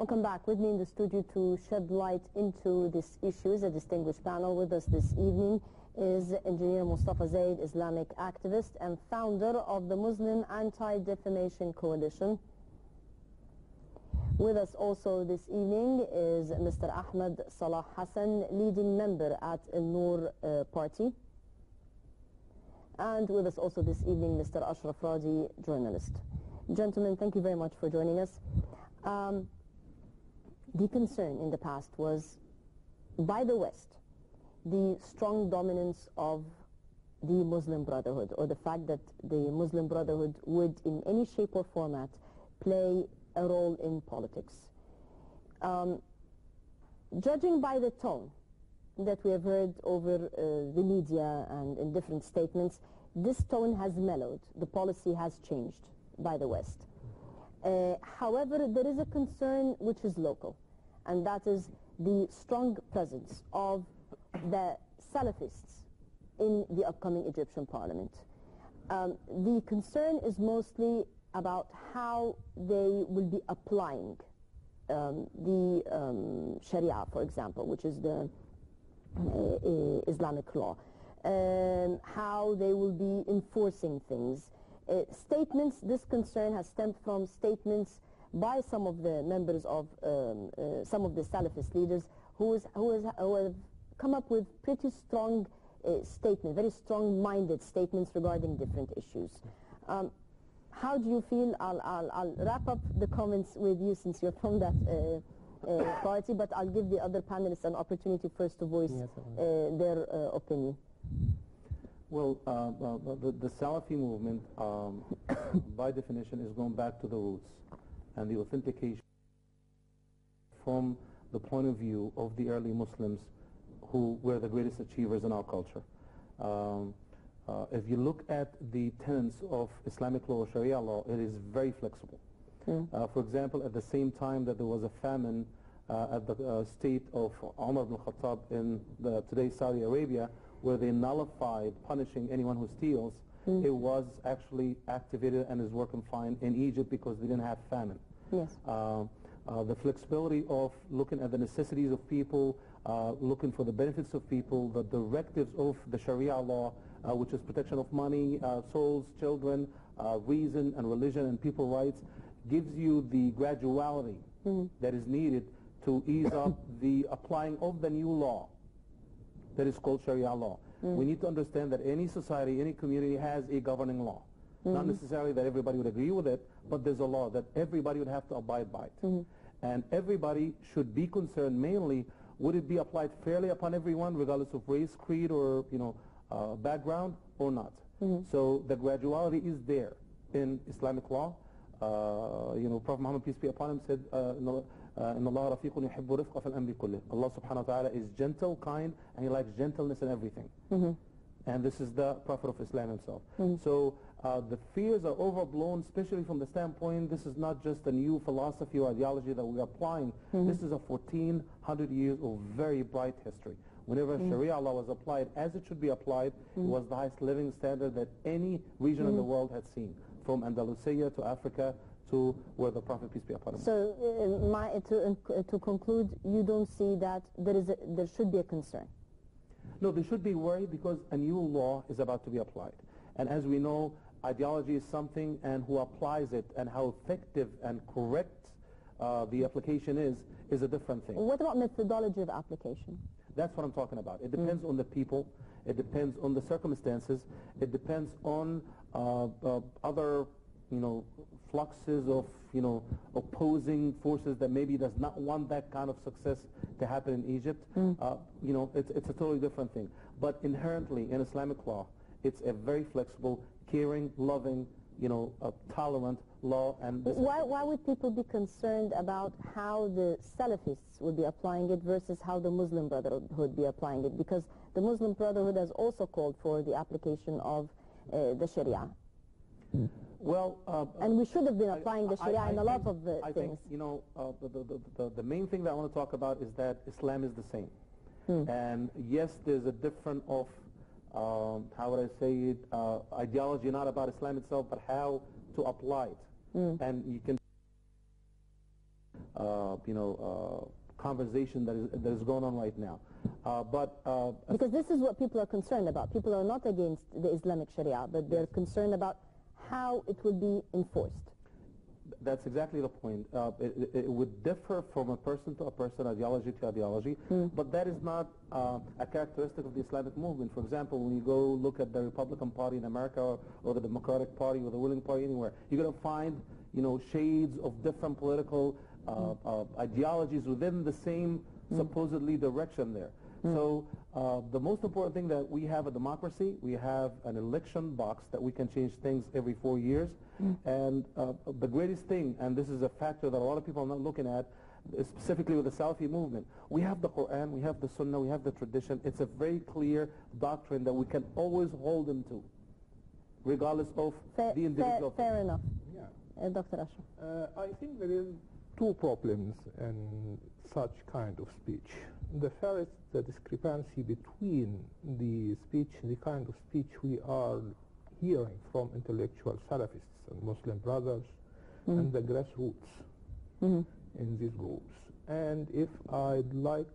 Welcome back. With me in the studio to shed light into this issue is a distinguished panel. With us this evening is Engineer Moustafa Zayed, Islamic activist and founder of the Muslim Anti-Defamation Coalition. With us also this evening is Mr. Ahmed Salah Hassan, leading member at Al Noor Party. And with us also this evening, Mr. Ashraf Radi, journalist. Gentlemen, thank you very much for joining us. The concern in the past was, by the West, the strong dominance of the Muslim Brotherhood, or the fact that the Muslim Brotherhood would, in any shape or format, play a role in politics. Judging by the tone that we have heard over the media and in different statements, this tone has mellowed. The policy has changed by the West. However, there is a concern which is local, and that is the strong presence of the Salafists in the upcoming Egyptian parliament. The concern is mostly about how they will be applying the Sharia, for example, which is the Islamic law, how they will be enforcing things. Statements, this concern has stemmed from statements by some of the members of some of the Salafist leaders who have come up with pretty strong statements, very strong-minded statements regarding different issues. How do you feel? I'll wrap up the comments with you since you're from that party, but I'll give the other panelists an opportunity first to voice their opinion. Well, the Salafi movement, by definition, is going back to the roots and the authentication from the point of view of the early Muslims who were the greatest achievers in our culture. If you look at the tenets of Islamic law or Sharia law, it is very flexible. For example, at the same time that there was a famine at the state of Umar ibn Khattab in today's Saudi Arabia, where they nullified punishing anyone who steals, it was actually activated and is working fine in Egypt because they didn't have famine. Yes. The flexibility of looking at the necessities of people, looking for the benefits of people, the directives of the Sharia law, which is protection of money, souls, children, reason and religion and people rights, gives you the graduality that is needed to ease up the applying of the new law that is called Sharia law. We need to understand that any society, any community has a governing law. Not necessarily that everybody would agree with it, but there's a law that everybody would have to abide by it. And everybody should be concerned mainly, would it be applied fairly upon everyone, regardless of race, creed, or background, or not? So the graduality is there in Islamic law. Prophet Muhammad, peace be upon him, said, إن الله رفيق يحب رفقة في الأمر كله. Allah subhanahu wa ta'ala is gentle, kind, and He likes gentleness in everything. And this is the Prophet of Islam himself. So the fears are overblown, especially from the standpoint, this is not just a new philosophy or ideology that we're applying. This is a 1400 years of very bright history. Whenever Sharia law was applied as it should be applied, it was the highest living standard that any region in the world had seen, from Andalusia to Africa to where the Prophet, peace be upon him. So to conclude, you don't see that there should be a concern? No, there should be worry because a new law is about to be applied. And as we know, ideology is something, and who applies it and how effective and correct the application is a different thing. What about methodology of application? That's what I'm talking about. It depends on the people, it depends on the circumstances, it depends on other fluxes of opposing forces that maybe does not want that kind of success to happen in Egypt. It's a totally different thing. But inherently in Islamic law, it's a very flexible, caring, loving, tolerant law. And why would people be concerned about how the Salafists would be applying it versus how the Muslim Brotherhood would be applying it? Because the Muslim Brotherhood has also called for the application of the Sharia. Well, and we should have been applying the Sharia in a lot of things. I think, the main thing that I want to talk about is that Islam is the same. And yes, there's a different of, how would I say it, ideology, not about Islam itself, but how to apply it. And you can conversation that is going on right now. Because this is what people are concerned about. People are not against the Islamic Sharia, but they're concerned about how it will be enforced. That's exactly the point. It would differ from a person to a person, ideology to ideology, but that is not a characteristic of the Islamic movement. For example, when you go look at the Republican Party in America or the Democratic Party or the ruling party anywhere, you're going to find shades of different political ideologies within the same supposedly direction there. So the most important thing that we have a democracy, we have an election box that we can change things every 4 years. And the greatest thing, and this is a factor that a lot of people are not looking at, specifically with the Salafi movement, we have the Quran, we have the Sunnah, we have the tradition. It's a very clear doctrine that we can always hold them to, regardless of the individual. Fair enough. Yeah. Dr. Ashraf. I think there is two problems in such kind of speech. The first, the discrepancy between the speech, the kind of speech we are hearing from intellectual Salafists and Muslim brothers and the grassroots in these groups. And if I'd like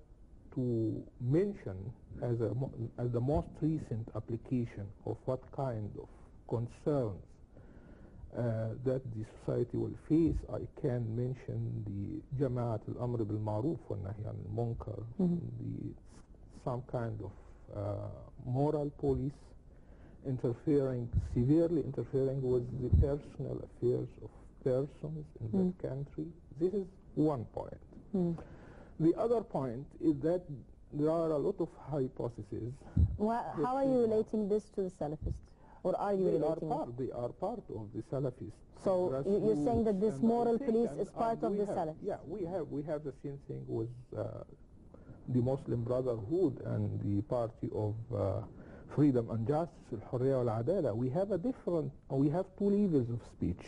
to mention as the most recent application of what kind of concerns that the society will face, I can mention the Jama'at al-Amr bil-Ma'ruf wa Nahy al-Munkar, some kind of moral police severely interfering with the personal affairs of persons in that country. This is one point. The other point is that there are a lot of hypotheses. How are you relating this to the Salafists? Or are you relating it? They are part of the Salafists. So you're saying that this moral police is part of the Salafists? Yeah, we have the same thing with the Muslim Brotherhood and the Party of Freedom and Justice, Al-Hurriya wal-Adala. We have two levels of speech.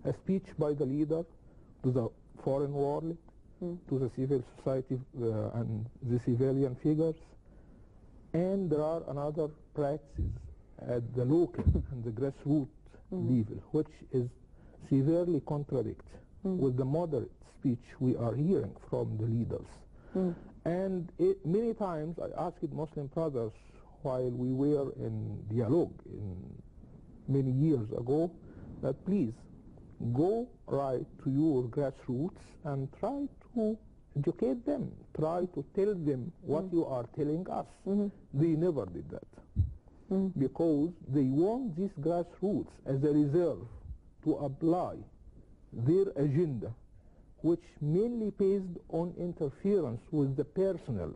A speech by the leader to the foreign world, to the civil society and the civilian figures, and there are another practices at the local and the grassroots level, which is severely contradict with the moderate speech we are hearing from the leaders. And many times I asked Muslim brothers while we were in dialogue many years ago that please go right to your grassroots and try to educate them, try to tell them what you are telling us. They never did that. Because they want these grassroots as a reserve to apply their agenda, which mainly based on interference with the personal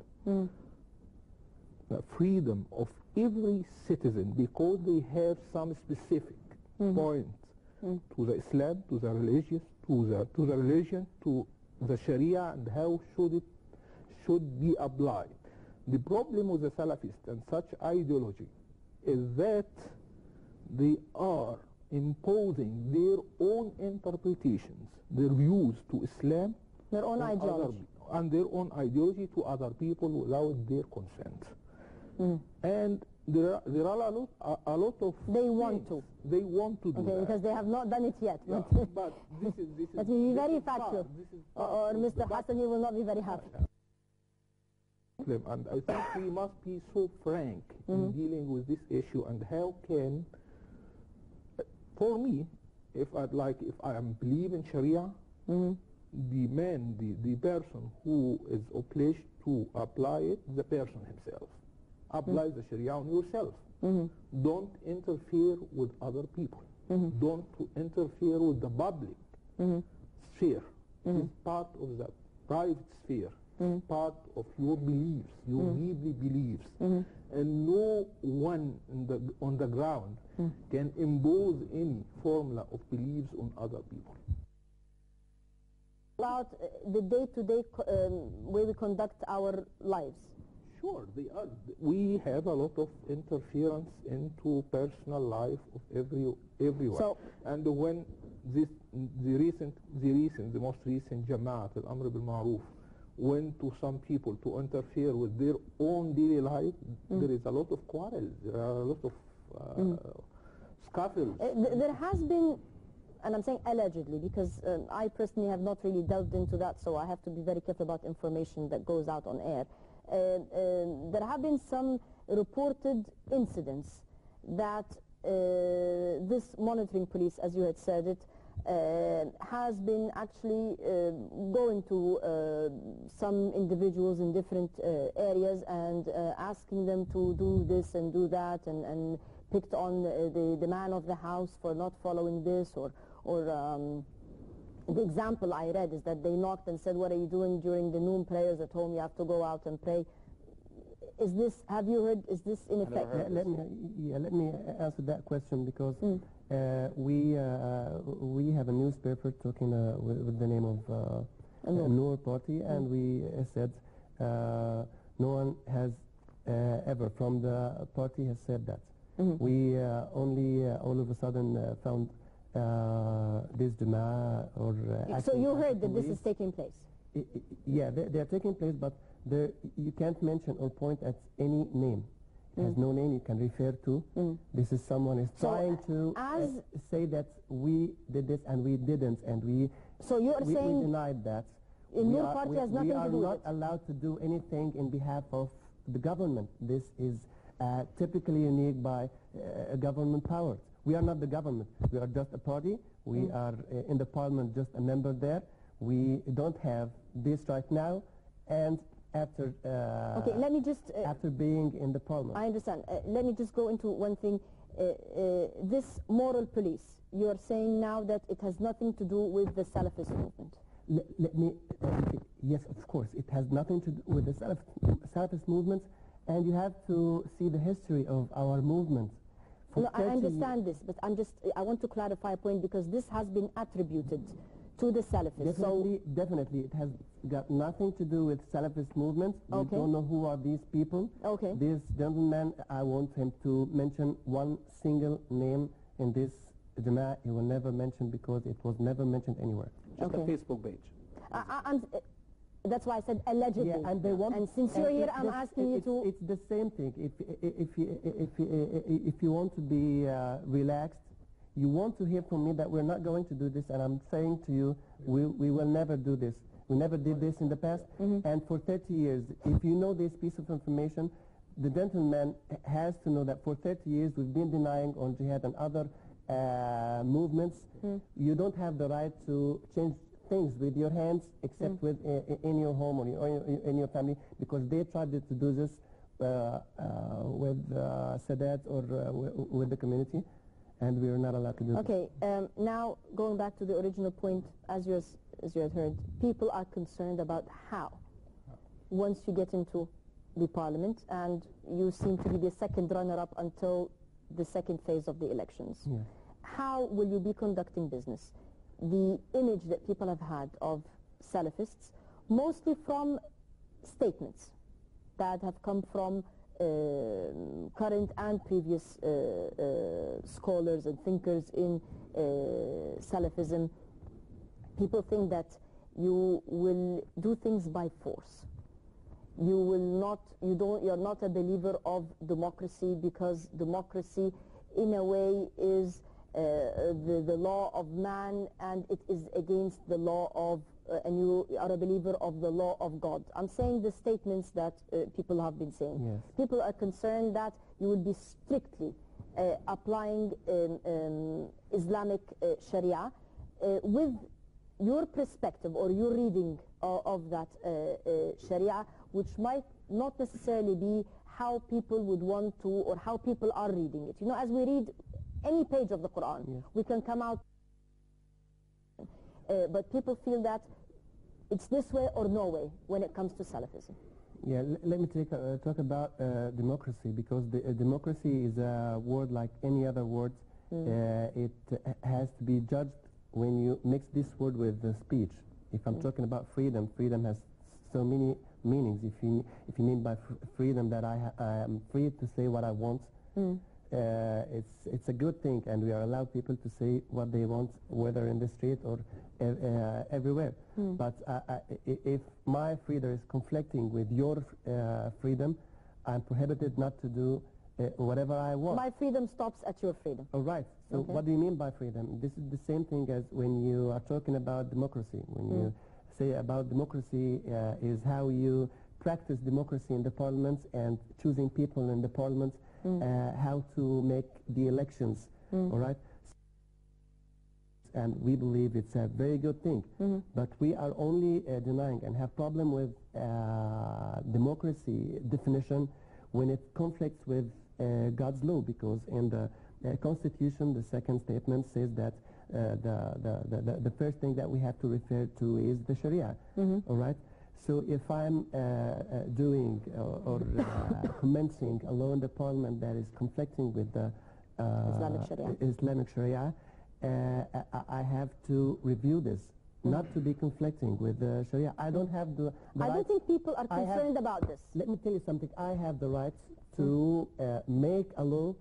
freedom of every citizen, because they have some specific point to the Islam, to the religion, to the Sharia, and how should be applied. The problem with the Salafists and such ideology is that they are imposing their own interpretations, their views to Islam, their own ideology, and their own ideology to other people without their consent. And there are a lot of they want to do that. Because they have not done it yet. Yeah, but this is that will be very factual. Or Mr. Hassan, he will not be very happy. And I think we must be so frank in dealing with this issue, and how can, for me, if I am believe in Sharia, the person who is obliged to apply it, the person himself. Apply the Sharia on yourself. Don't interfere with other people. Don't interfere with the public sphere. It's part of the private sphere, part of your beliefs, your deeply beliefs. And no one on the ground can impose any formula of beliefs on other people. About the day-to-day way we conduct our lives. Sure, we have a lot of interference into personal life of everyone. So, and when the most recent Jama'at al-Amr bil-Ma'ruf went to some people to interfere with their own daily life, there is a lot of quarrels, there are a lot of scuffles. There has been and I'm saying allegedly because I personally have not really delved into that, so I have to be very careful about information that goes out on air. There have been some reported incidents that this monitoring police, as you had said it, has been actually going to some individuals in different areas and asking them to do this and do that, and picked on the man of the house for not following this, or the example I read is that they knocked and said, what are you doing during the noon prayers at home? You have to go out and pray. Is this, have you heard, is this in effect? Let me answer that question, because we have a newspaper talking with the name of Noor Party, and we said no one has ever from the party has said that. We only all of a sudden found this Jama'a or so you heard that this is taking place? Yeah, they are taking place, but you can't mention or point at any name. It has no name you can refer to. This is someone is trying to say that we did this and we didn't, and we denied that. Noor Party has nothing to do with it. We are not allowed to do anything in behalf of the government. This is typically unique by government powers. We are not the government. We are just a party. We are in the parliament, just a member there. We don't have this right now, and after okay, let me just after being in the parliament. I understand. Let me just go into one thing. This moral police, you are saying now that it has nothing to do with the Salafist movement. Let me yes, of course, it has nothing to do with the Salafist movement, and you have to see the history of our movement. No, I understand this, but I want to clarify a point, because this has been attributed to the Salafists. Definitely, it has got nothing to do with Salafist movement. We don't know who are these people. Okay. This gentleman, I want him to mention one single name in this Jama'ah. He will never mention, because it was never mentioned anywhere. Just a Facebook page. That's why I said allegedly. Yeah, and they want. And since you're here, I'm asking you to. It's the same thing. If you want to be relaxed, you want to hear from me that we're not going to do this, and I'm saying to you, we will never do this. We never did this in the past, and for 30 years, if you know this piece of information, the gentleman has to know that for 30 years we've been denying on jihad and other movements. You don't have the right to change things with your hands, except with in your home or in your family, because they tried to do this with Sadat or with the community, and we are not allowed to do this. Okay, now going back to the original point, as you had heard, people are concerned about how, once you get into the parliament, and you seem to be the second runner-up until the second phase of the elections. Yeah. How will you be conducting business? The image that people have had of Salafists, mostly from statements that have come from current and previous scholars and thinkers in Salafism, people think that you will do things by force. You will not, you're not a believer of democracy, because democracy in a way is the law of man, and it is against the law of, and you are a believer of the law of God. I'm saying the statements that people have been saying. Yes. People are concerned that you will be strictly applying Islamic Sharia. With your perspective or your reading of that Sharia, which might not necessarily be how people would want to, or how people are reading it. You know, as we read any page of the Quran, yes, we can come out, but people feel that it's this way or no way when it comes to Salafism. Yeah, let me talk about democracy, because democracy is a word like any other word. It has to be judged when you mix this word with the speech. If I'm talking about freedom, freedom has so many meanings. If you mean by freedom that I am free to say what I want, it's a good thing, and we are allowed people to say what they want, whether in the street or everywhere. But if my freedom is conflicting with your freedom, I'm prohibited not to do whatever I want. My freedom stops at your freedom. All right. So what do you mean by freedom? This is the same thing as when you are talking about democracy. When you say about democracy is how you practice democracy in the parliaments and choosing people in the parliaments, how to make the elections, all right? And we believe it's a very good thing. But we are only denying and have problem with democracy definition when it conflicts with God's law, because in the Constitution, the second statement says that the first thing that we have to refer to is the Sharia, all right? So if I'm doing or commencing a law in the parliament that is conflicting with the Islamic Sharia, I have to review this, not to be conflicting with the Sharia. I don't have the I don't think people are concerned about this. Let me tell you something. I have the right to make a law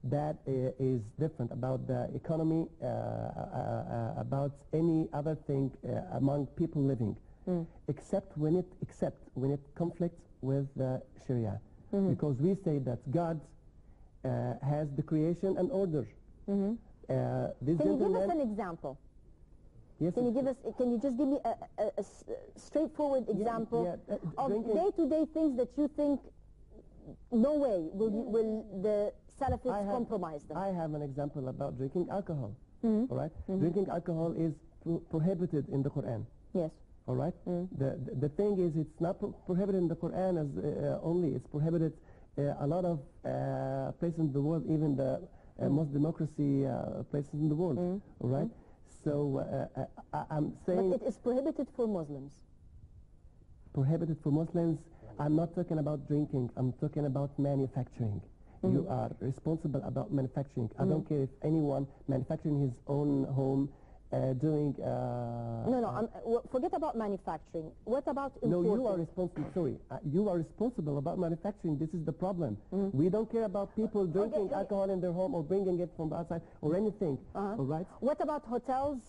that is different about the economy, about any other thing among people living, except when it conflicts with the Sharia, because we say that God has the creation and order. Can you give us an example? Yes. Can you just give me a straightforward example of day-to-day things that you think no way will the Salafists compromise them? I have an example about drinking alcohol. All right, drinking alcohol is prohibited in the Quran. Yes. All right. The thing is, it's not prohibited in the Quran as only. It's prohibited a lot of places in the world, even the most democracy places in the world. All right. So I'm saying. But it is prohibited for Muslims. Prohibited for Muslims. I'm not talking about drinking. I'm talking about manufacturing. You are responsible about manufacturing. I don't care if anyone manufacturing his own home, doing. Forget about manufacturing. What about importing? No, you are responsible. Sorry, you are responsible about manufacturing. This is the problem. We don't care about people drinking alcohol in their home or bringing it from outside or anything. All right. What about hotels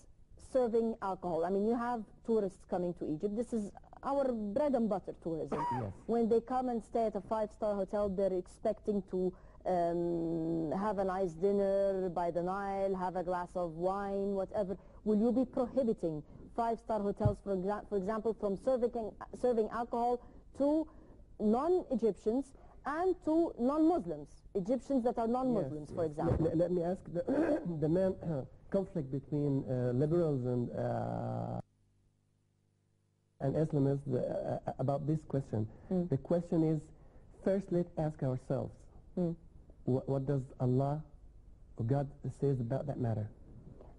serving alcohol? I mean, you have tourists coming to Egypt. This is our bread and butter tourism. Yes. When they come and stay at a five-star hotel, they're expecting to have a nice dinner by the Nile, have a glass of wine, whatever. Will you be prohibiting five-star hotels, for example, from serving alcohol to non-Egyptians and to non-Muslims, Egyptians that are non-Muslims, for example? Let me ask the main conflict between liberals and Islamists about this question. The question is, first let's ask ourselves, what does Allah or God says about that matter?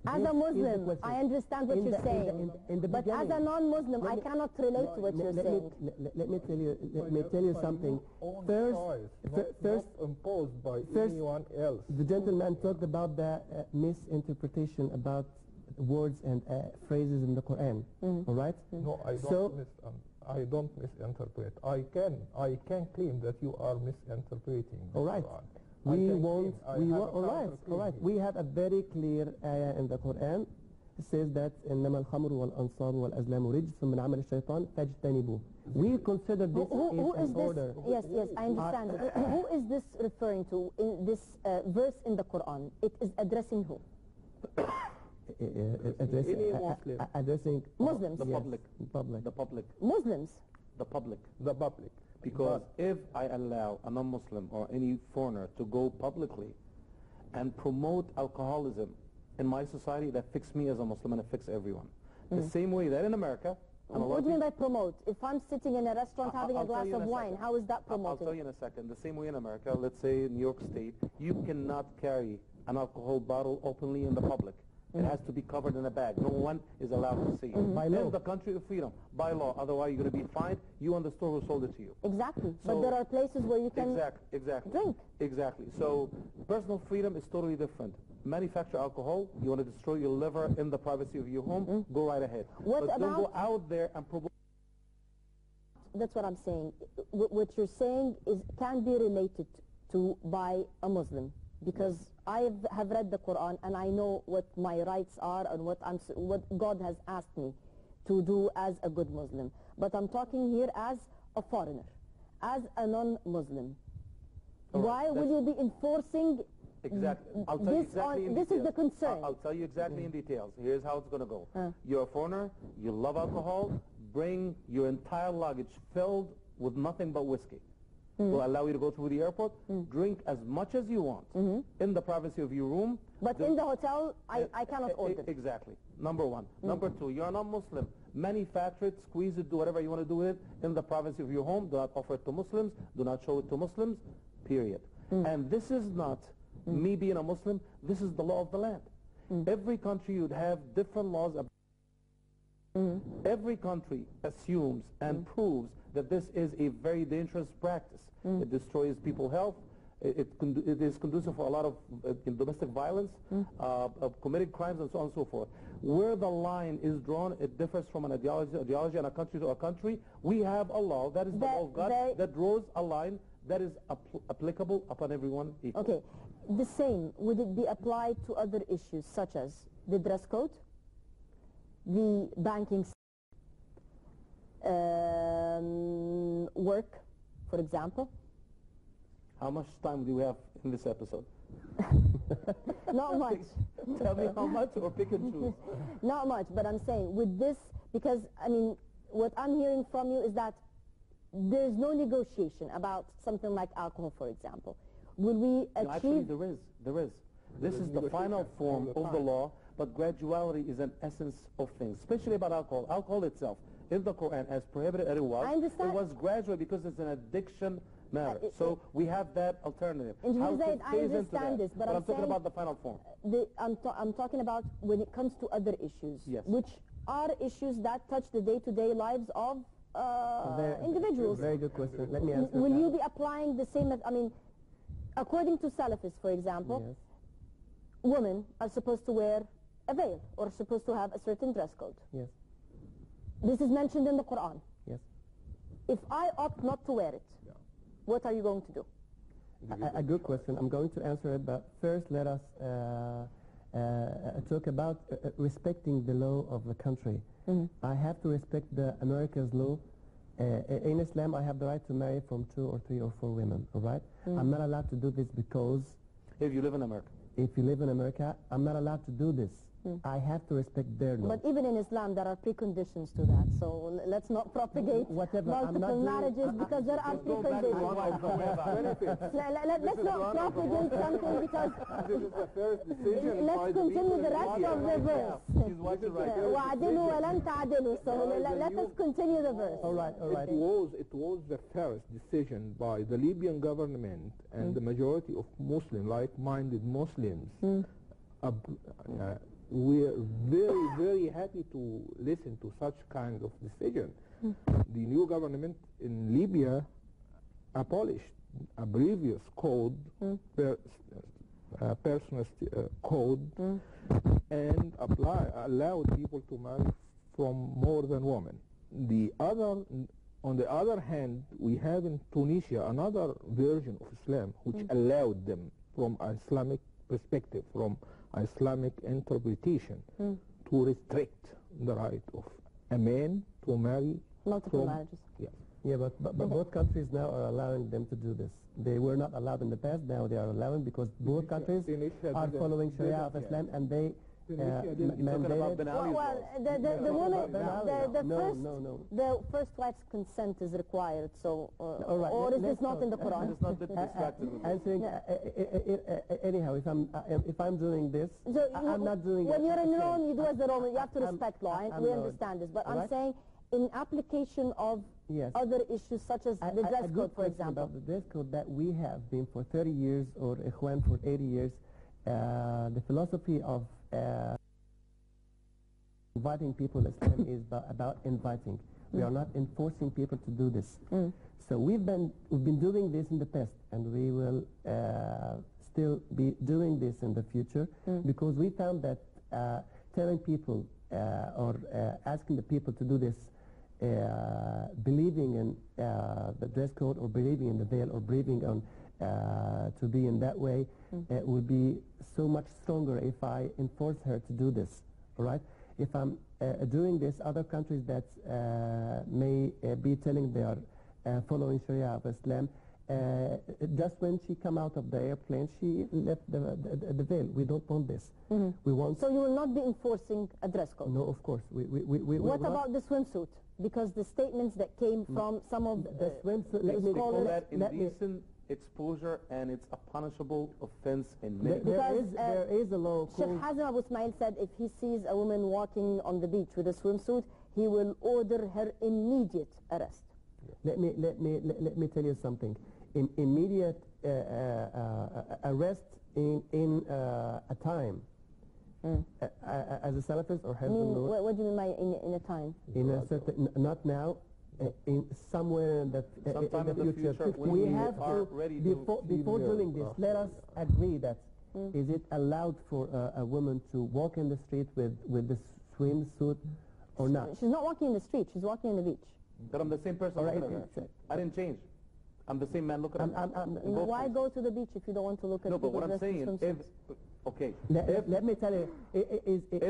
As a Muslim, I understand what you're saying, but as a non-Muslim, I cannot relate to what you're saying. Let me tell you something. First, imposed by anyone else. The gentleman talked about the misinterpretation about words and phrases in the Quran. All right? No, I don't misinterpret. I can claim that you are misinterpreting. All right. All right. We have a very clear ayah in the Quran. It says that إنما الخمر والأنصاب والأزلام رجس من عمل الشيطان فاجتنبوه. We consider this an order. Yes, I understand it. Who is this referring to in this verse in the Quran? It is addressing who? Addressing Muslims. The public. Muslims. The public. The public. Because if I allow a non-Muslim or any foreigner to go publicly and promote alcoholism in my society, that affects me as a Muslim and affects everyone. The same way that in America... What do you mean by promote? If I'm sitting in a restaurant having a glass of wine, how is that promoting? I'll tell you in a second. The same way in America, let's say in New York State, you cannot carry an alcohol bottle openly in the public. It has to be covered in a bag. No one is allowed to see it. By law. In the country of freedom, by law. Otherwise, you're going to be fined. You and the store who sold it to you. Exactly. So but there are places where you can drink. Exactly. So personal freedom is totally different. Manufacture alcohol. You want to destroy your liver in the privacy of your home, go right ahead. But don't go out there and promote. That's what I'm saying. What you're saying can be related to by a Muslim. Because I have read the Quran and I know what my rights are and what God has asked me to do as a good Muslim. But I'm talking here as a foreigner, as a non-Muslim. Why will you be enforcing Exactly. I'll tell you this exactly in this is details. the concern. I'll tell you exactly in details. Here's how it's going to go. You're a foreigner, you love alcohol, bring your entire luggage filled with nothing but whiskey. We'll allow you to go through the airport, drink as much as you want in the privacy of your room. But in the hotel, I cannot order. Exactly. Number one. Number two, you're a non-Muslim. Manufacture it, squeeze it, do whatever you want to do with it in the privacy of your home. Do not offer it to Muslims. Do not show it to Muslims, period. And this is not me being a Muslim. This is the law of the land. Every country would have different laws. Every country assumes and proves that this is a very dangerous practice. It destroys people's health. It is conducive for a lot of domestic violence, committed crimes, and so on and so forth. Where the line is drawn, it differs from an ideology and a country to a country. We have a law, that is the law of God, that draws a line that is applicable upon everyone equally. Okay. The same, would it be applied to other issues such as the dress code, the banking, work, for example? How much time do we have in this episode? Not much. Tell me how much, or pick and choose. Not much, but I'm saying with this, because, I mean, what I'm hearing from you is that there's no negotiation about something like alcohol, for example. Will we achieve... No, actually, there is. This is the final form of the law, but graduality is an essence of things, especially about alcohol. Alcohol itself, in the Quran, as prohibited as it was, I understand. it was gradual because it's an addiction matter. So we have that alternative. Engineer How to Zayed, I phase into understand that. this, but I'm talking about the final form. I'm talking about when it comes to other issues, Yes. which are issues that touch the day-to-day lives of individuals. Very good question. Let me answer Will that. you be applying the same, I mean, according to Salafis, for example, Yes. women are supposed to wear a veil or supposed to have a certain dress code. Yes. This is mentioned in the Quran. Yes. If I opt not to wear it, what are you going to do? A good question. I'm going to answer it, but first let us talk about respecting the law of the country. I have to respect the America's law. In Islam, I have the right to marry from 2 or 3 or 4 women, all right? I'm not allowed to do this because... If you live in America. If you live in America, I'm not allowed to do this. I have to respect their law. But even in Islam, there are preconditions to that. So let's not propagate multiple marriages because there are preconditions. Let's not propagate something because let's continue the rest of the verse. وَعَدِلُوا وَلَنْ تَعْدِلُوا. So let us continue the verse. All right. It was the first decision by the Libyan government and the majority of like-minded Muslims. We're very, very happy to listen to such kind of decision. The new government in Libya abolished a previous code, personal code, and allowed people to marry from more than women. On the other hand, we have in Tunisia another version of Islam which allowed them from an Islamic perspective, from Islamic interpretation, to restrict the right of a man to marry multiple marriages. Yes. Yeah, but both countries now are allowing them to do this. They were not allowed in the past, now they are allowing because both countries are following Sharia of Islam and they mandated... The first wife's consent is required, so, right, or is this not in the Quran? It's not distracted with Answering, anyhow, if I'm doing this, So I'm not doing it. when you're in Rome, you do as the Roman. You have to respect law. We I'm understand this, but All I'm right. saying in application of other issues such as the dress code, for example. About the dress code that we have been for 30 years or Ikhwan for 80 years, the philosophy of inviting people to Islam is about inviting. We are not enforcing people to do this. So we've been doing this in the past, and we will still be doing this in the future because we found that telling people or asking the people to do this, believing in the dress code or believing in the veil or believing on to be in that way would be so much stronger if I enforce her to do this, all right? If I'm doing this, other countries that may be telling they are following Sharia of Islam, just when she come out of the airplane, she left the veil. We don't want this. We want. So you will not be enforcing a dress code? No, of course. What about the swimsuit? Because the statements that came from some of the swimsuit? They call that indecent exposure, and it's a punishable offense in many there is a law Sheikh called... Hazem Abu Ismail said if he sees a woman walking on the beach with a swimsuit, he will order her immediate arrest. Let me tell you something. Immediate arrest in a time. As a Salafist or husband? What do you mean by in a time? In a certain, not now. In somewhere in the future, we have to before doing this. Let us agree that is it allowed for a woman to walk in the street with the swimsuit or not? She's not walking in the street. She's walking on the beach. But I'm the same person looking at her. I didn't change. I'm the same man looking at her. Why go to the beach if you don't want to look at people? No, but what I'm saying, okay. Let me tell you, is it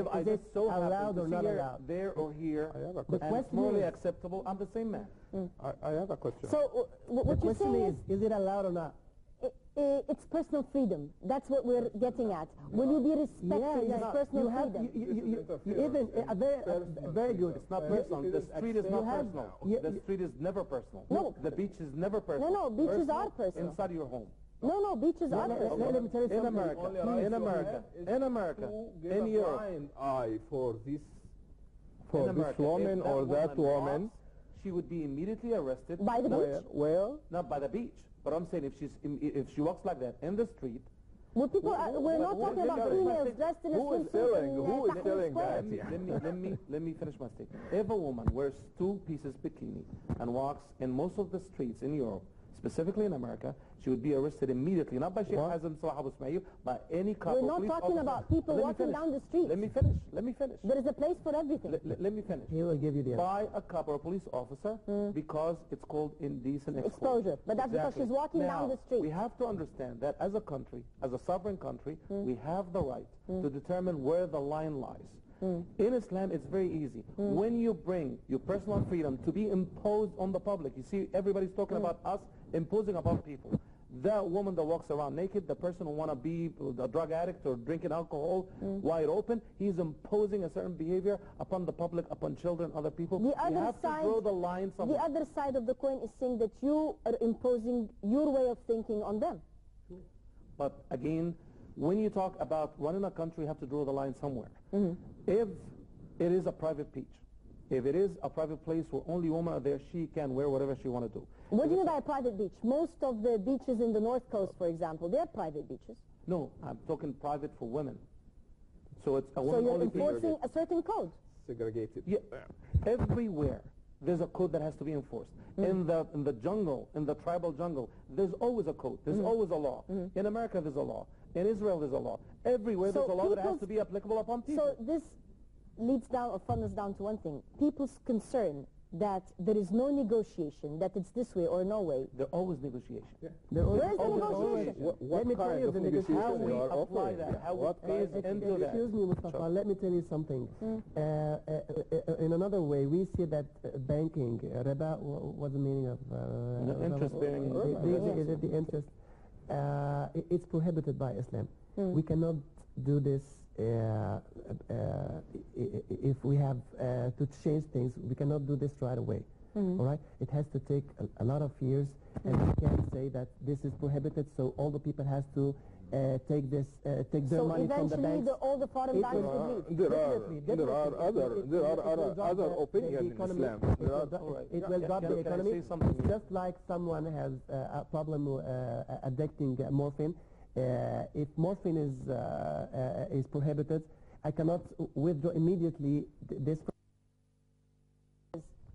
allowed or not allowed? There or here, and it's morally acceptable, I'm the same man. I have a question. So what you're saying is it allowed or not? It's personal freedom. That's what we're getting at. Will you be respecting his personal freedom? Very good. It's not personal. The street is not personal. The street is never personal. No. The beach is never personal. No, beaches are personal. Inside your home. No, beaches are personal. Let me tell you something. In America, in Europe. Blind eye for this woman or that woman. She would be immediately arrested. By the beach? Where? Not by the beach. But I'm saying if she walks like that in the street. Well, people we're not talking about females dressed in a swimsuit. Who is selling that? Let me finish my statement. If a woman wears two pieces bikini and walks in most of the streets in Europe, specifically in America, she would be arrested immediately, not by Shaykh Hazem Abu Ismail, by any cop or police officer. We're not talking about people walking down the street. Let me finish. There is a place for everything. Let me finish. He will give you the answer. By a cop or a police officer because it's called indecent exposure. But that's because she's walking down the street. We have to understand that as a country, as a sovereign country, we have the right to determine where the line lies. In Islam, it's very easy. When you bring your personal freedom to be imposed on the public, you see everybody's talking about us imposing upon people. The woman that walks around naked, the person who want to be a drug addict or drinking alcohol wide open, he's imposing a certain behavior upon the public, upon children, other people. The other have side, to draw the line somewhere. The other side of the coin is saying that you are imposing your way of thinking on them. But again, when you talk about running a country, you have to draw the line somewhere. If it is a private beach, if it is a private place where only women are there, she can wear whatever she want to do. What do you mean by a private beach? Most of the beaches in the North Coast, for example, they're private beaches. No, I'm talking private for women. So it's a woman So you're only enforcing a certain code. Segregated. Yeah, everywhere there's a code that has to be enforced. In the jungle, in the tribal jungle, there's always a code. There's always a law. In America, there's a law. In Israel, there's a law. Everywhere there's a law that has to be applicable upon people. So this leads down or funnels down to one thing. People's concern that there is no negotiation, that it's this way or no way. There's always negotiation. Yeah. Where is the negotiation? What kind of negotiation how we you are apply offering? that, how we phase into that. Excuse me, Mustafa, let me tell you something. In another way, we see that banking, riba, what's the meaning of... interest-bearing. The interest, it's prohibited by Islam. We cannot do this if we have to change things. We cannot do this right away. All right, it has to take a lot of years, and we can't say that this is prohibited. So all the people has to take their money from the banks. So eventually, all the foreign banks will leave. There are other opinions in Islam. It will drop the economy. It's just like someone has a problem addicting morphine. If morphine is prohibited, I cannot withdraw immediately this.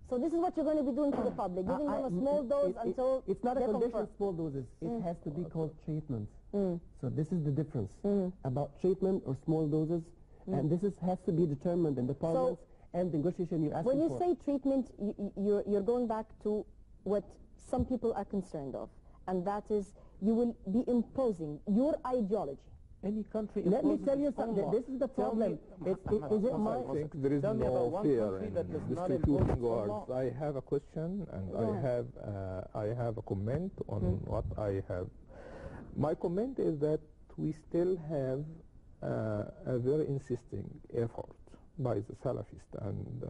So this is what you're going to be doing to the public, giving them a small dose until it's not a they're condition, confirmed. small doses. It has to be called treatment. So this is the difference about treatment or small doses, and this has to be determined in the parliament and the negotiation you're asking for. When you say treatment, you're going back to what some people are concerned of, and that is you will be imposing your ideology any country Let me imposes tell you its own something. law. This is the Tell problem. me- Is it my... I think there is Tell me about no one fear country in that does not distributing impose its own words. law. I have a question and Go ahead. I have a comment on what I have. My comment is that we still have a very insisting effort by the Salafists and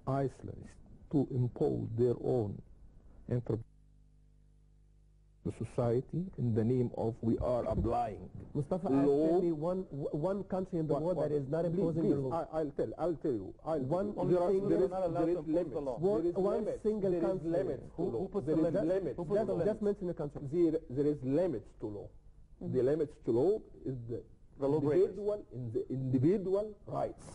Islamists to impose their own interpretation of the society in the name of we are applying Mustafa, law. tell me one country in the world that is not imposing the law. I'll tell you. One Only single- single there is, not allowed there to is impose limits. the law. There is One limits. single There is country. limits to Who law. puts There the is limits? limits. Who puts the limits? Just mention a country. There is limits to law. The limits to law is The lawbreakers. individual rights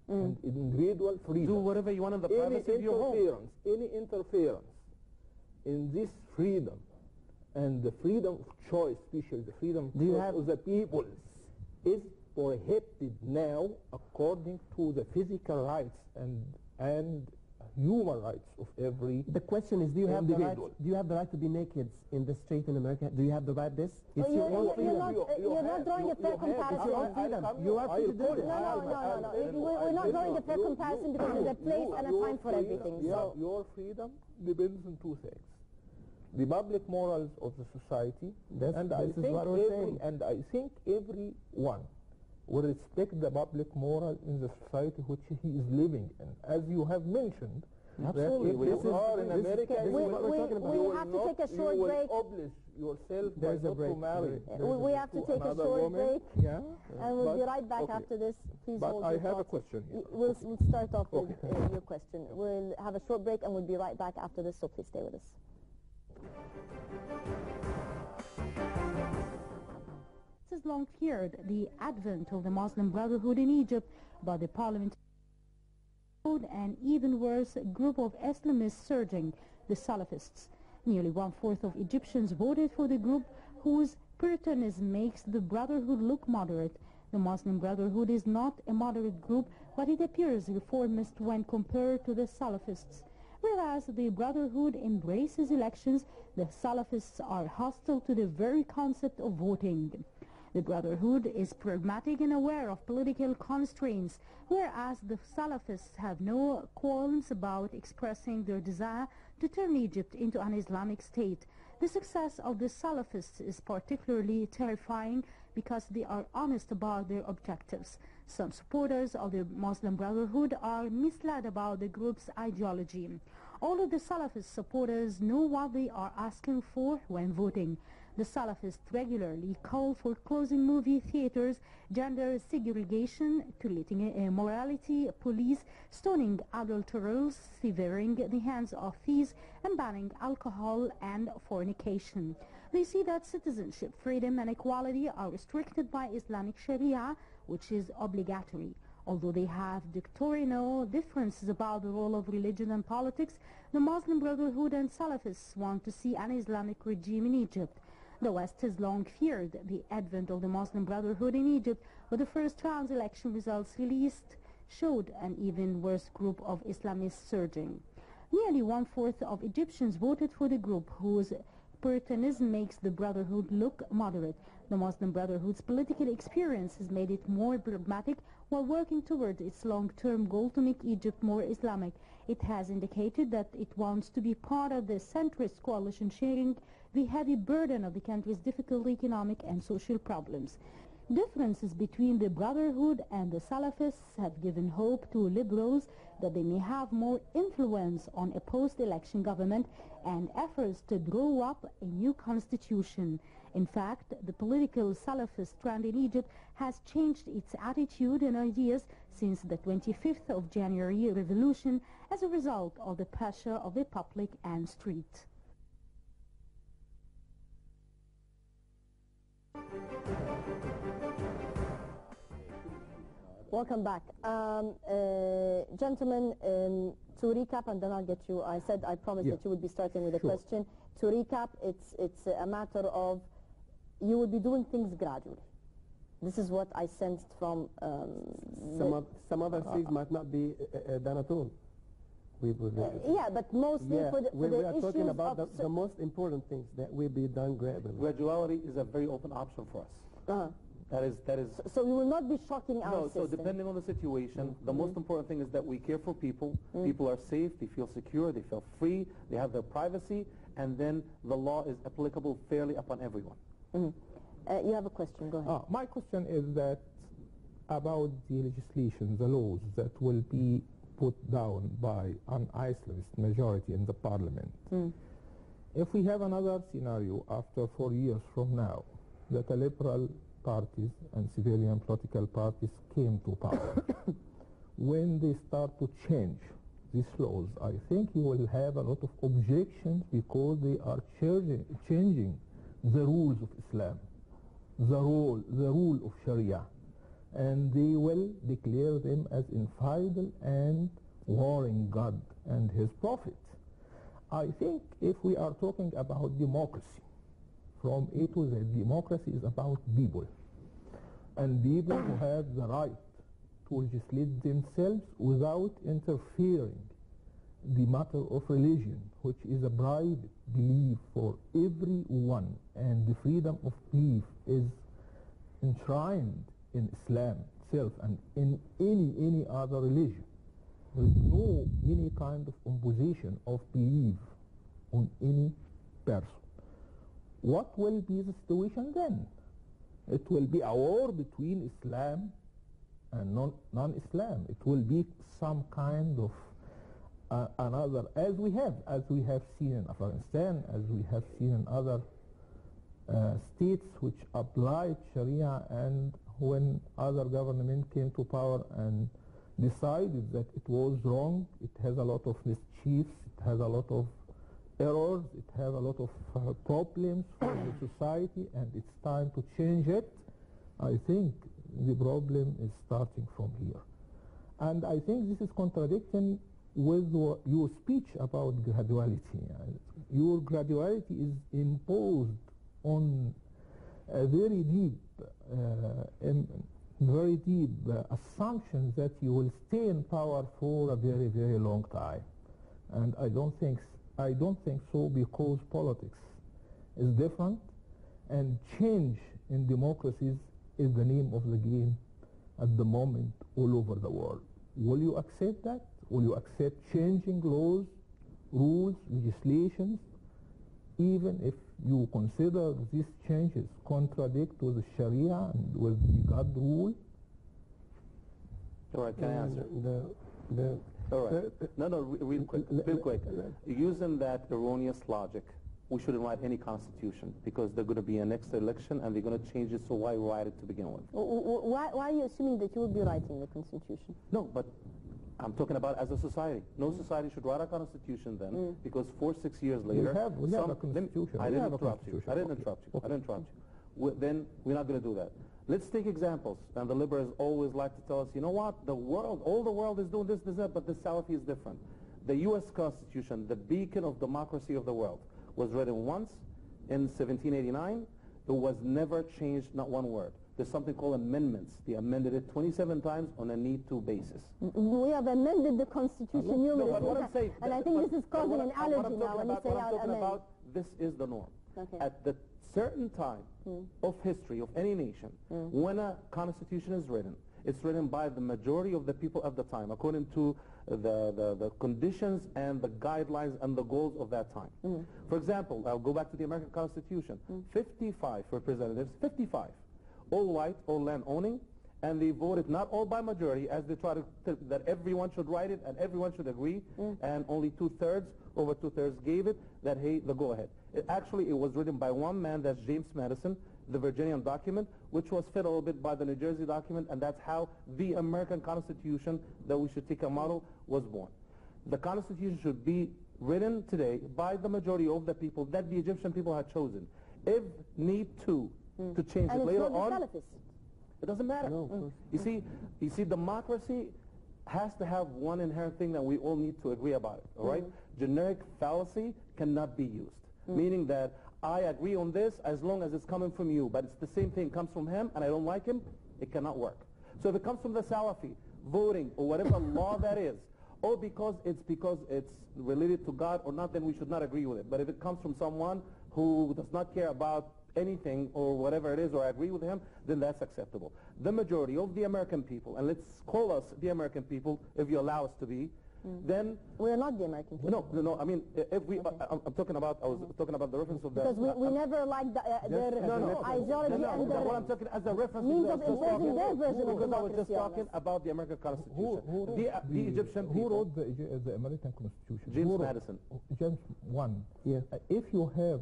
and individual freedom. Do whatever you want in the privacy of your home. Any interference in this freedom and the freedom of choice, especially the freedom Do you of have- the people, is prohibited now according to the physical rights and human rights of every The question is, do you have the right? individual. Do you have the right to be naked in the street in America? Do you have the right? This? It's Well, your own you're freedom. not drawing a fair comparison. It's your own freedom. You are free to do this. No. We're not drawing a fair comparison because there's a place and a time for everything. So Your freedom depends on two things: the public morals of the society, This is what we're saying. and I think everyone will respect the public moral in the society which he is living in. As you have mentioned, Absolutely. that if you are in this is- America, this is you what we're talking about. we will have to not- take a short you will break. oblige yourself There's by a not break. to marry. we have to take a another short woman. break, Yeah. and we'll be But- right back okay. after this. Please But hold I your have a thoughts. question here. We'll start off with your question. We'll have a short break and we'll be right back after this, so please stay with us. This has long feared the advent of the Muslim Brotherhood in Egypt by the parliament and even worse, a group of Islamists surging, the Salafists. Nearly one-fourth of Egyptians voted for the group whose Puritanism makes the Brotherhood look moderate. The Muslim Brotherhood is not a moderate group, but it appears reformist when compared to the Salafists. Whereas the Brotherhood embraces elections, the Salafists are hostile to the very concept of voting. The Brotherhood is pragmatic and aware of political constraints, whereas the Salafists have no qualms about expressing their desire to turn Egypt into an Islamic state. The success of the Salafists is particularly terrifying because they are honest about their objectives. Some supporters of the Muslim Brotherhood are misled about the group's ideology. All of the Salafist supporters know what they are asking for when voting. The Salafists regularly call for closing movie theaters, gender segregation, creating a morality police, stoning adulterers, severing the hands of thieves, and banning alcohol and fornication. They see that citizenship, freedom, and equality are restricted by Islamic Sharia, which is obligatory. Although they have doctrinal differences about the role of religion and politics, the Muslim Brotherhood and Salafists want to see an Islamic regime in Egypt. The West has long feared the advent of the Muslim Brotherhood in Egypt, but the first round's election results released showed an even worse group of Islamists surging. Nearly one-fourth of Egyptians voted for the group whose Puritanism makes the Brotherhood look moderate. The Muslim Brotherhood's political experience has made it more pragmatic while working toward its long-term goal to make Egypt more Islamic. It has indicated that it wants to be part of the centrist coalition sharing the heavy burden of the country's difficult economic and social problems. Differences between the Brotherhood and the Salafists have given hope to liberals that they may have more influence on a post-election government and efforts to draw up a new constitution. In fact, the political Salafist trend in Egypt has changed its attitude and ideas since the 25th of January revolution as a result of the pressure of the public and street. Welcome back. Gentlemen, to recap, and then I'll get you, I said I promised Yeah. that you would be starting with a Sure. question. To recap, it's a matter of you will be doing things gradually. This is what I sensed from Some other things might not be done at all. yeah, but mostly Yeah, for the we are issues talking about of the most important things that will be done gradually. Graduality is a very open option for us. That is. So we will not be shocking our No, system. so depending on the situation, the most important thing is that we care for people. People are safe, they feel secure, they feel free, they have their privacy, and then the law is applicable fairly upon everyone. You have a question, go ahead. My question is that about the legislation, the laws that will be put down by an Islamist majority in the parliament. If we have another scenario after 4 years from now, that the liberal parties and civilian political parties came to power, when they start to change these laws, I think you will have a lot of objections because they are changing the rules of Islam, the rule of Sharia, and they will declare them as infidel and warring God and His Prophet. I think if we are talking about democracy, from A to Z, democracy is about people, and people who have the right to legislate themselves without interfering the matter of religion, which is a private belief for everyone, and the freedom of belief is enshrined in Islam itself and in any other religion. There is no any kind of imposition of belief on any person. What will be the situation then? It will be a war between Islam and non-Islam. It will be some kind of another, as we have seen in Afghanistan, as we have seen in other states which applied Sharia, and when other government came to power and decided that it was wrong, it has a lot of mischiefs, it has a lot of errors, it has a lot of problems for the society, and it's time to change it. I think the problem is starting from here. And I think this is contradicting with your speech about graduality. Your graduality is imposed on a very deep assumption that you will stay in power for a very, very long time. And I don't think so, because politics is different, and change in democracies is the name of the game at the moment all over the world. Will you accept that? Will you accept changing laws, rules, legislations, even if you consider these changes contradict with the Sharia and with the God rule? All right, can I answer? All right. No, real quick. Using that erroneous logic, we shouldn't write any constitution, because they're going to be a next election and they're going to change it, so why write it to begin with? Why are you assuming that you will be writing the constitution? No, but I'm talking about as a society. No society should write a constitution then, because 4-6 years later... We have a constitution. I didn't interrupt you. I didn't interrupt you. Then we're not going to do that. Let's take examples. And the liberals always like to tell us, you know what, all the world is doing this, that, but the Salafi is different. The U.S. Constitution, the beacon of democracy of the world, was written once in 1789. It was never changed, not one word. There's something called amendments. They amended it 27 times on a need-to basis. We have amended the Constitution numerous times. And I think this is causing an allergy now when you say amend. This is the norm. Okay. At the certain time of history of any nation, when a constitution is written, it's written by the majority of the people at the time, according to the conditions and the guidelines and the goals of that time. For example, I'll go back to the American Constitution. 55 representatives, 55, all white, all land owning, and they voted not all by majority, as they try to that everyone should write it and everyone should agree, and only over two-thirds gave it that, hey, the go-ahead. Actually, it was written by one man, that's James Madison, the Virginian document, which was fed a little bit by the New Jersey document, and that's how the American Constitution that we should take a model was born. The Constitution should be written today by the majority of the people that the Egyptian people had chosen. If need to change it later on, it doesn't matter. No, you see, democracy has to have one inherent thing that we all need to agree about it, all right? Generic fallacy cannot be used, meaning that I agree on this as long as it's coming from you, but it's the same thing comes from him and I don't like him, it cannot work. So if it comes from the Salafi, voting or whatever law that is, or because it's related to God or not, then we should not agree with it. But if it comes from someone who does not care about anything or whatever it is, or I agree with him, then that's acceptable. The majority of the American people, and let's call us the American people, if you allow us to be, then We're not the American people. no. I mean, if we, I'm talking about, I was talking about the reference of the. Because we never liked their ideology and What their I'm talking as a reference means to of imposing their version of because I was just democracy on talking us. about the American Constitution. Who wrote The Egyptian who people. wrote the American Constitution? James Who wrote- Madison. James one. Yeah. If you have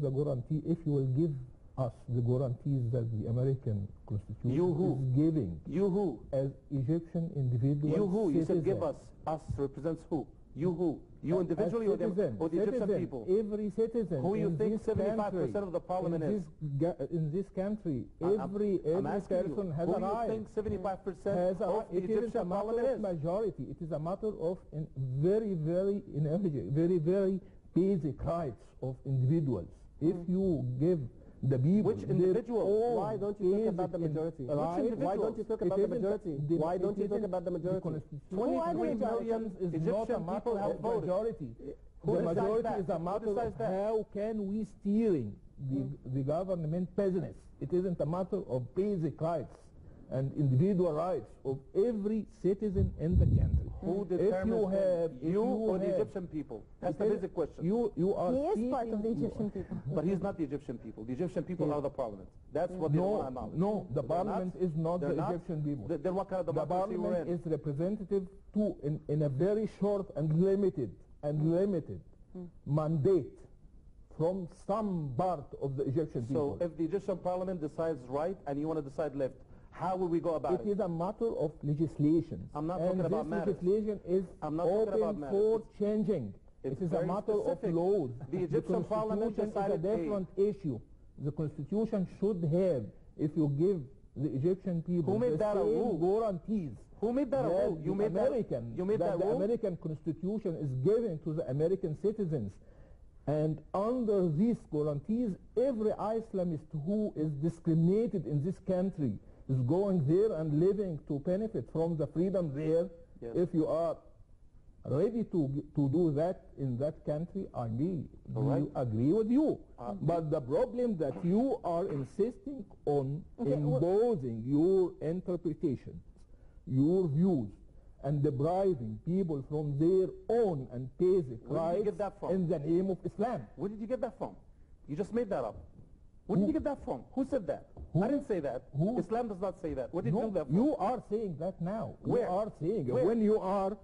the guarantee, if you will give us the guarantees that the American Constitution You who? is giving You who? as Egyptian individuals. You who? You said give citizens. us represents who? You who? You individually or the Egyptian citizen, people? Every citizen. Who you in think this 75% country, of the parliament in is? in this country, I'm every asking you, person has who a do you right. think 75% Has a of right. the It isn't a Egyptian matter parliament of is? majority. It is a matter of very, very very basic rights of individuals. If you give the people Which their individuals? own Why don't you talk about the basic majority? rights, Why don't you talk about the majority? Why don't you talk about the majority? 23 million is not a Egyptian matter people have of voted. majority. Who The decides majority that? is a Who matter of decides that? how can we steering the government business. It isn't a matter of basic rights and individual rights of every citizen in the country. Who If you determines have, them? You or the have- Egyptian people? That's the it is- basic question. You are He is speaking, part of the Egyptian people. But he's not the Egyptian people. The Egyptian people are the parliament. That's what they want to No, acknowledge. no, the They're parliament is not They're the Egyptian people. Then what kind of The democracy we're parliament in? is representative to, in a very short and limited mandate from some part of the Egyptian people. So if the Egyptian parliament decides right and you want to decide left, how will we go about It it? is a matter of legislation. I'm not and talking about this matters. legislation is I'm not talking about open matters. for changing. It's It is a very matter specific. of laws. The Egyptian parliament Constitution is a decided A. different issue. The Constitution should have, if you give the Egyptian people Who made the that a same rule? guarantees Who made that a that rule? You the made American, that. You made that the rule. American Constitution is given to the American citizens. And under these guarantees, every Islamist who is discriminated in this country is going there and living to benefit from the freedom there. Yes. If you are ready to do that in that country, I mean, All right. we agree with you. But the problem that you are insisting on imposing your interpretations, your views, and depriving people from their own and basic Where did you rights get that from? in the name of Islam. Where did you get that from? You just made that up. Where did you get that from? Who said that? Who? I didn't say that. Who? Islam does not say that. Where did you No, get that from? you are saying that now. Where? You are saying it. Where? When you are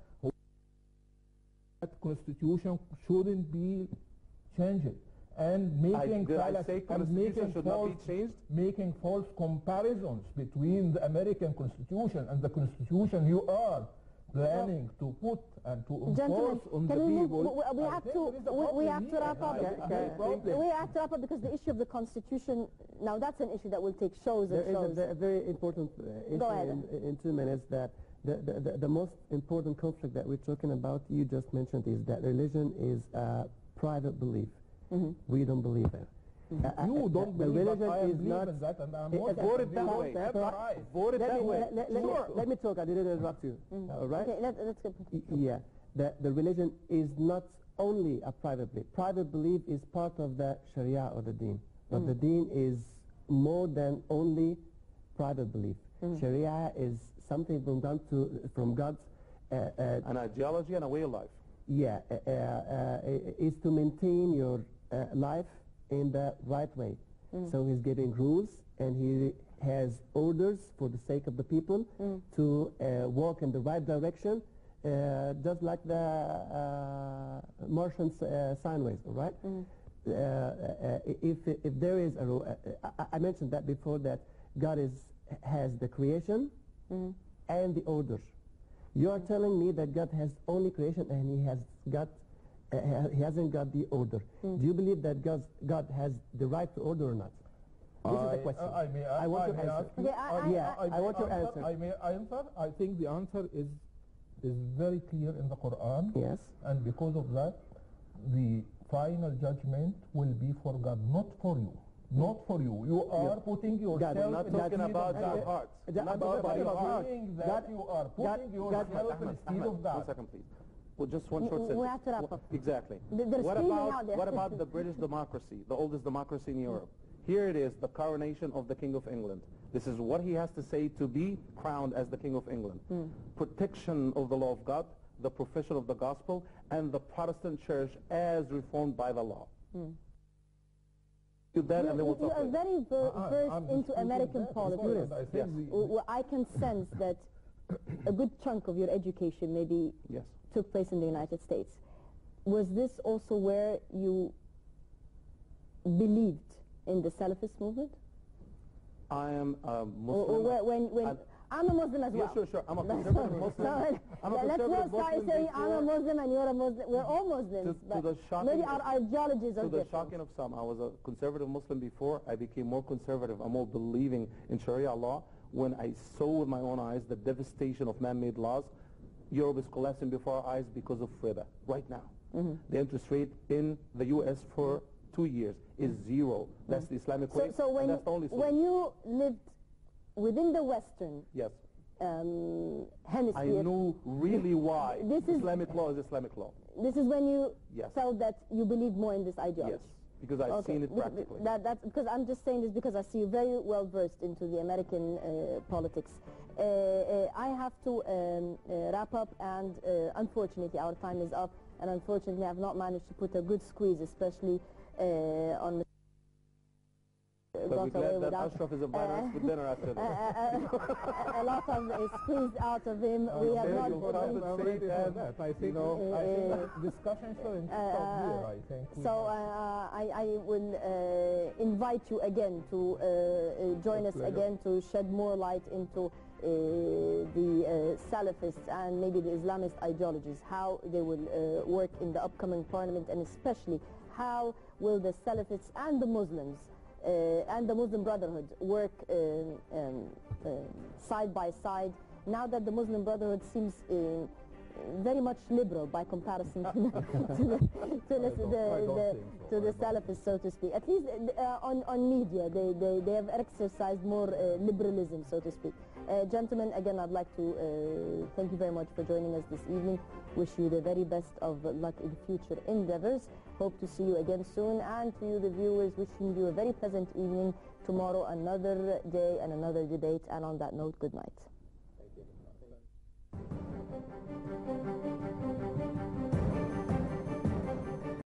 that constitution shouldn't be changed and making Did I fallacy- say and constitution making should not false, be changed? making false comparisons between the American Constitution and the Constitution you are planning to put and to Gentlemen, enforce on the can we people. move? We I have think to. there is a We have problem to wrap here. up. I think there is a problem. We have to wrap up because the issue of the constitution. Now that's an issue that will take shows and There is shows. a very important issue Go ahead. in 2 minutes that the most important conflict that we're talking about, you just mentioned, is that religion is a private belief. We don't believe it. You don't the believe, religion but I am is believe not in that, and I'm it- more Vote it that than way. you have the right. Vote it let that me, way. let me talk. I didn't interrupt you. All right? Okay, let's go. Yeah. The religion is not only a private belief. Private belief is part of the Sharia or the Deen. But the Deen is more than only private belief. Sharia is something from God's An ideology and a way of life. is to maintain your life in the right way. So he's giving rules and he has orders for the sake of the people to walk in the right direction, just like the Martian sine waves, all right? If there is a rule, I mentioned that before, that God has the creation and the orders. You are telling me that God has only creation and he hasn't got the order. Do you believe that God has the right to order or not? This is the question. I want your answer. I want your answer. I may answer. I think the answer is very clear in the Quran. Yes. And because of that, the final judgment will be for God, not for you. Not for you. You are putting yourself We're not in the talking seat about of your God. hearts. Not Not about talking your about heart. your Saying that you are putting yourself in the seat of God. 1 second, please. Well, just one short We sentence. have to wrap up. Exactly. They're What screaming out about there. what about the British democracy, the oldest democracy in Europe? Here it is, the coronation of the King of England. This is what he has to say to be crowned as the King of England. Protection of the law of God, the profession of the gospel, and the Protestant church as reformed by the law. Do that, and then we'll You talk are later. very versed into American politics. Yes. Well, I can sense that a good chunk of your education maybe Yes. took place in the United States. Was this also where you believed in the Salafist movement? I am a Or Muslim. when I'm a Muslim as well. Yeah, sure. I'm a conservative Muslim. I'm a Let's conservative not start Muslim saying I'm a before- Muslim and you're a Muslim. We're all Muslims. To the shocking- maybe our ideologies are To the different. shocking of some, I was a conservative Muslim before. I became more conservative and more believing in Sharia law when I saw with my own eyes the devastation of man-made laws. Europe is collapsing before our eyes because of riba right now. The interest rate in the U.S. for 2 years is 0. That's the Islamic way, So when, and that's the only when solution. you lived within the Western Yes. hemisphere, I knew really why This is- Islamic law is Islamic law. this is when you Yes. felt that you believe more in this ideology. Yes, because I've seen it practically. That's because I'm just saying this because I see you very well versed into the American politics. I have to wrap up, and unfortunately our time is up, and unfortunately I've not managed to put a good squeeze, especially on But we're got away glad that without Ashraf is inviting us for dinner after this. a lot of squeezed out of him. We have there not you go. I'm ready for and, that. I think, you I think that discussion shouldn't stop here, I think. So I will invite you again to join us pleasure. again to shed more light into the Salafists and maybe the Islamist ideologies, how they will work in the upcoming parliament, and especially how will the Salafists and the Muslims and the Muslim Brotherhood work side by side, now that the Muslim Brotherhood seems very much liberal by comparison to the Salafists, so to speak. At least on media, they have exercised more liberalism, so to speak. Gentlemen, again, I'd like to thank you very much for joining us this evening. Wish you the very best of luck in future endeavors. Hope to see you again soon, and to you, the viewers, wishing you a very pleasant evening. Tomorrow, another day and another debate, and on that note, good night.